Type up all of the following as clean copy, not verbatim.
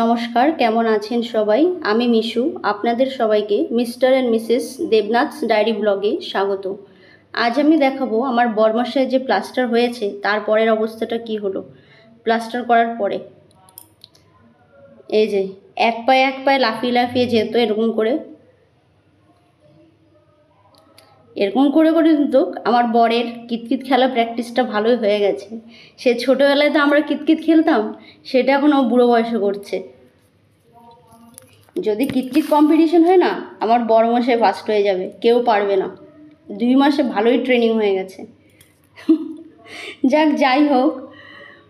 নমস্কার, কেমন আছেন সবাই? আমি মিশু, আপনাদের সবাইকে মিস্টার অ্যান্ড মিসেস দেবনাথস ডায়েরি ব্লগে স্বাগত। আজ আমি দেখাবো আমার বরমাসায় যে প্লাস্টার হয়েছে তারপরের অবস্থাটা কি হলো প্লাস্টার করার পরে। এই যে এক পায়ে লাফিয়ে লাফিয়ে যেত, এরকম করে কিন্তু আমার বরের কিতকিত খেলা প্র্যাকটিসটা ভালোই হয়ে গেছে। সে ছোটোবেলায় তো আমরা কিতকিত খেলতাম, সেটা এখন ও বুড়ো বয়সে করছে। যদি কিতকিত কম্পিটিশন হয় না, আমার বড় মশাই ফার্স্ট হয়ে যাবে, কেউ পারবে না। 2 মাসে ভালোই ট্রেনিং হয়ে গেছে। যাই হোক,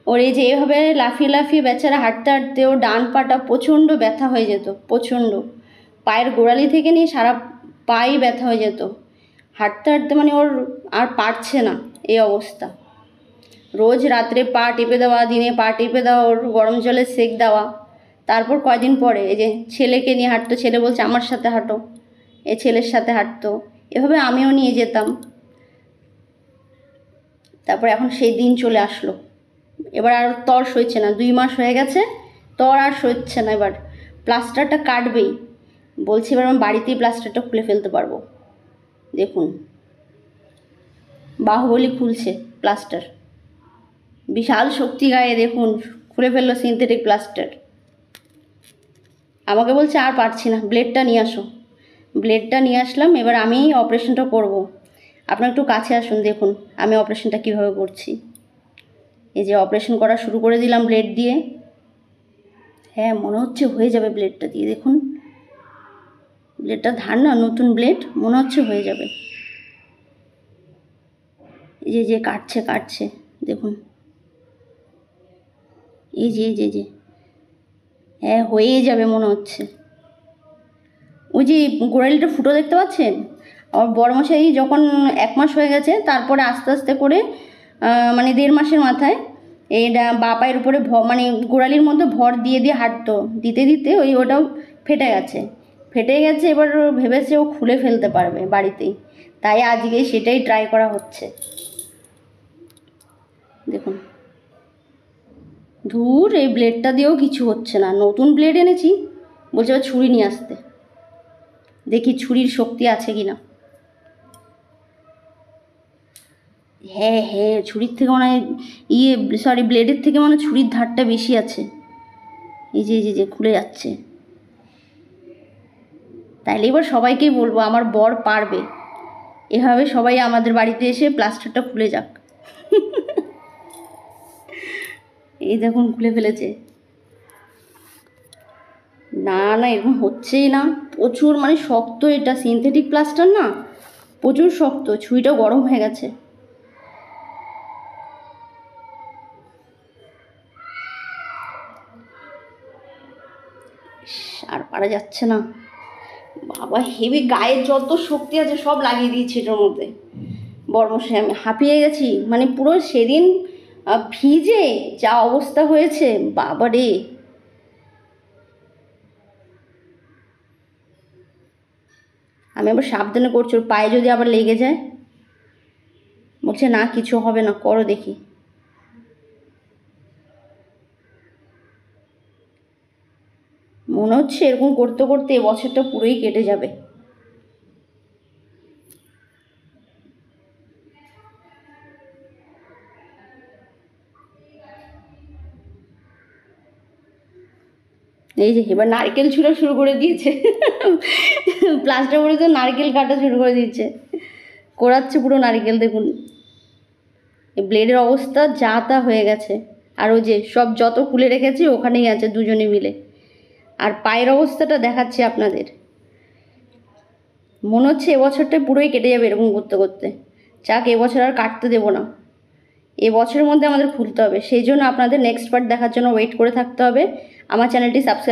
ওর এই যে এভাবে লাফিয়ে লাফিয়ে বেচারা হাঁটতে হাঁটতে ওর ডান পাটা প্রচণ্ড ব্যথা হয়ে যেত, প্রচণ্ড। পায়ের গোড়ালি থেকে নিয়ে সারা পাই ব্যথা হয়ে যেত। হাঁটতে হাঁটতে মানে ওর আর পারছে না, এই অবস্থা। রোজ রাত্রে পা টিপে দেওয়া, দিনে পা টিপে দেওয়া, ওর গরম জলে সেক দেওয়া। তারপর কয়দিন পরে এই যে ছেলেকে নিয়ে হাঁটতো, ছেলে বলছে আমার সাথে হাঁটো, এ ছেলের সাথে হাঁটতো, এভাবে আমিও নিয়ে যেতাম। তারপর এখন সেই দিন চলে আসলো, এবার আর তর সইছে না। 2 মাস হয়ে গেছে, তর আর সইছে না। এবার প্লাস্টারটা কাটবেই বলছি, এবার আমি বাড়িতেই প্লাস্টারটা খুলে ফেলতে পারবো। দেখুন, বাহুবলী খুলছে প্লাস্টার, বিশাল শক্তি গায়ে, দেখুন খুলে ফেললো সিনথেটিক প্লাস্টার। আমাকে বলছে আর পারছি না, ব্লেডটা নিয়ে আসো। ব্লেডটা নিয়ে আসলাম, এবার আমি অপারেশনটা করব। আপনারা একটু কাছে আসুন, দেখুন আমি অপারেশনটা কীভাবে করছি। এই যে অপারেশন করা শুরু করে দিলাম ব্লেড দিয়ে। হ্যাঁ, মনে হচ্ছে হয়ে যাবে ব্লেডটা দিয়ে। দেখুন ব্লেডটা ধার না, নতুন ব্লেড, মনে হচ্ছে হয়ে যাবে। এই যে কাটছে দেখুন, এই যে হ্যাঁ হয়েই যাবে মনে হচ্ছে। ওই যে গোড়ালিটা ফুটো দেখতে পাচ্ছেন, আমার বড়মশাই যখন 1 মাস হয়ে গেছে, তারপরে আস্তে আস্তে করে মানে 1.5 মাসের মাথায় এইটা বা পায়ের উপরে মানে গোড়ালির মধ্যে ভর দিয়ে দিয়ে হাঁটতো, দিতে দিতে ওটাও ফেটে গেছে। এবার ভেবেছে ও খুলে ফেলতে পারবে বাড়িতেই, তাই আজকে সেটাই ট্রাই করা হচ্ছে। দেখুন, ধুর, এই ব্লেডটা দিয়েও কিছু হচ্ছে না। নতুন ব্লেড এনেছি, বলছে এবার ছুরি নিয়ে আসতে, দেখি ছুরির শক্তি আছে কি না। হ্যাঁ, ছুরির থেকে মনে হয় ব্লেডের থেকে মনে হয় ছুরির ধারটা বেশি আছে। এই যে খুলে যাচ্ছে। তাইলে এবার সবাইকেই বলবো আমার বর পারবে, এভাবে সবাই আমাদের বাড়িতে এসে প্লাস্টারটা খুলে যাক। এই দেখুন খুলে ফেলেছে। না এরকম হচ্ছেই না, প্রচুর মানে শক্ত, এটা সিনথেটিক প্লাস্টার না, প্রচুর শক্ত, ছুরিটা গরম হয়ে গেছে। আর পারা যাচ্ছে না বাবা, হেভি, গায়ের যত শক্তি আছে সব লাগিয়ে দিয়েছি এটার মধ্যে। বর্মশাই আমি হাঁপিয়ে গেছি, মানে পুরো সেদিন ভিজে যা অবস্থা হয়েছে বাবা রে। আমি আবার সাবধানে করছি, ওর পায়ে যদি আবার লেগে যায়। বলছে না কিছু হবে না, করো দেখি। মনে হচ্ছে এরকম করতে করতে এবছরটা পুরোই কেটে যাবে। এই যে এবার নারকেল ছুঁড়া শুরু করে দিয়েছে। প্লাস্টার করে তো নারকেল কাটা শুরু করে দিয়েছে, কোড়াচ্ছে পুরো নারকেল। দেখুন ব্লেডের অবস্থা যা তা হয়ে গেছে। আর ওই যে সব যত খুলে রেখেছি ওখানেই আছে দুজনে মিলে। আর পায়ের অবস্থাটা দেখাচ্ছি আপনাদের। মনে হচ্ছে এবছরটা পুরোই কেটে যাবে এরকম করতে করতে। যাক, এবছর আর কাটতে দেবো না, এবছরের মধ্যে আমাদের খুলতে হবে। সেই জন্য আপনাদের নেক্সট পার্ট দেখার জন্য ওয়েট করে থাকতে হবে। আমার চ্যানেলটি সাবস্ক্রাইব